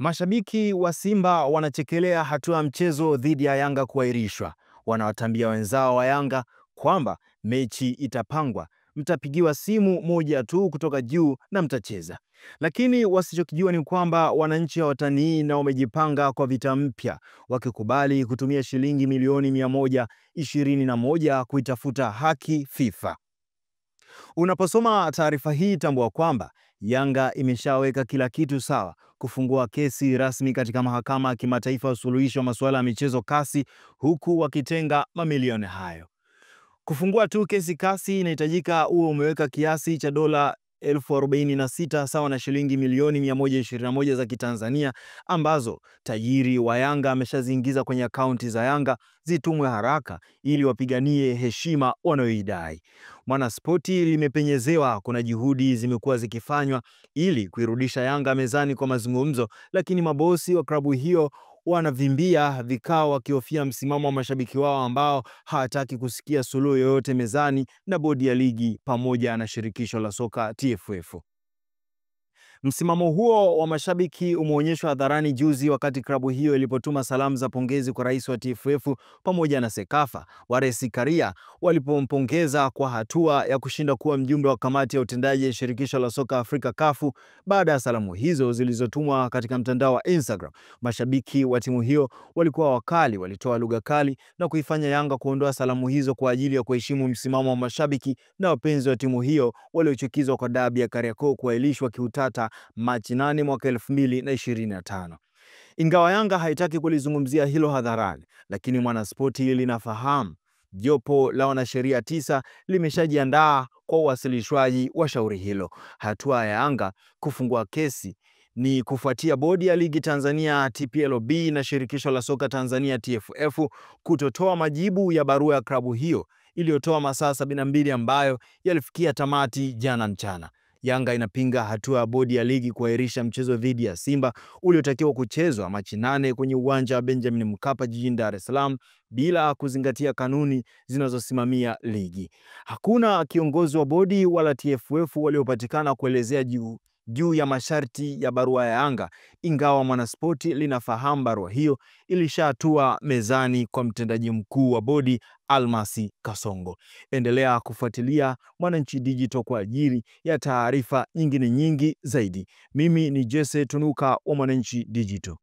Mashabiki wa Simba wanachekelea hatua ya mchezo dhidi ya Yanga kuahirishwa. Wanawatambia wenzao wa Yanga kwamba mechi itapangwa, mtapigiwa simu moja tu kutoka juu na mtacheza. Lakini wasichokijua ni kwamba wananchi hawatanii na wamejipanga kwa vita mpya, wakikubali kutumia shilingi milioni 121 kuitafuta haki FIFA. Unaposoma taarifa hii, tambua kwamba Yanga imeshaweka kila kitu sawa kufungua kesi rasmi katika mahakama ya kimataifa ya usuluhishi wa masuala ya michezo CAS, huku wakitenga mamilioni hayo. Kufungua tu kesi CAS inahitajika uwe umeweka kiasi cha dola 46,000 sawa na shilingi milioni 121 za Kitanzania, ambazo tajiri wa Yanga ameshaziingiza kwenye akaunti za Yanga zitumwe haraka ili wapiganie heshima wanayoidai. Mwanaspoti limepenyezewa kuna juhudi zimekuwa zikifanywa ili kuirudisha Yanga mezani kwa mazungumzo, lakini mabosi wa klabu hiyo wanavimbia vikao wakihofia msimamo wa mashabiki wao ambao hawataki kusikia suluhu yoyote mezani na bodi ya ligi pamoja na shirikisho la soka TFF. Msimamo huo wa mashabiki umeonyeshwa hadharani juzi wakati klabu hiyo ilipotuma salamu za pongezi kwa rais wa TFF pamoja na Sekafa Wallace Karia walipompongeza kwa hatua ya kushinda kuwa mjumbe wa kamati ya utendaji ya shirikisho la soka Afrika CAF. Baada ya salamu hizo zilizotumwa katika mtandao wa Instagram, mashabiki wa timu hiyo walikuwa wakali, walitoa lugha kali na kuifanya Yanga kuondoa salamu hizo kwa ajili ya kuheshimu msimamo wa mashabiki na wapenzi wa timu hiyo waliochukizwa kwa dabi ya Kariakoo kuahirishwa kiutata Machi 8 mwaka 2025. Ingawa Yanga haitaki kulizungumzia hilo hadharani, lakini Mwanaspoti linafahamu jopo la wanasheria 9 limeshajiandaa kwa uwasilishwaji wa shauri hilo. Hatua ya Yanga kufungua kesi ni kufuatia bodi ya ligi Tanzania TPLB na shirikisho la soka Tanzania TFF kutotoa majibu ya barua ya klabu hiyo iliyotoa masaa 72 ambayo yalifikia tamati jana mchana. Yanga inapinga hatua ya bodi ya ligi kuahirisha mchezo dhidi ya Simba uliotakiwa kuchezwa Machi 8 kwenye uwanja wa Benjamin Mkapa jijini Dar es Salaam bila kuzingatia kanuni zinazosimamia ligi. Hakuna kiongozi wa bodi wala TFF waliopatikana kuelezea juu ya masharti ya barua ya Yanga, ingawa Mwanaspoti linafahamu barua hiyo ilishatua mezani kwa mtendaji mkuu wa bodi Almasi Kasongo. Endelea kufuatilia Mwananchi Digital kwa ajili ya taarifa nyingine nyingi zaidi. Mimi ni Jesse Tunuka wa Mwananchi Digital.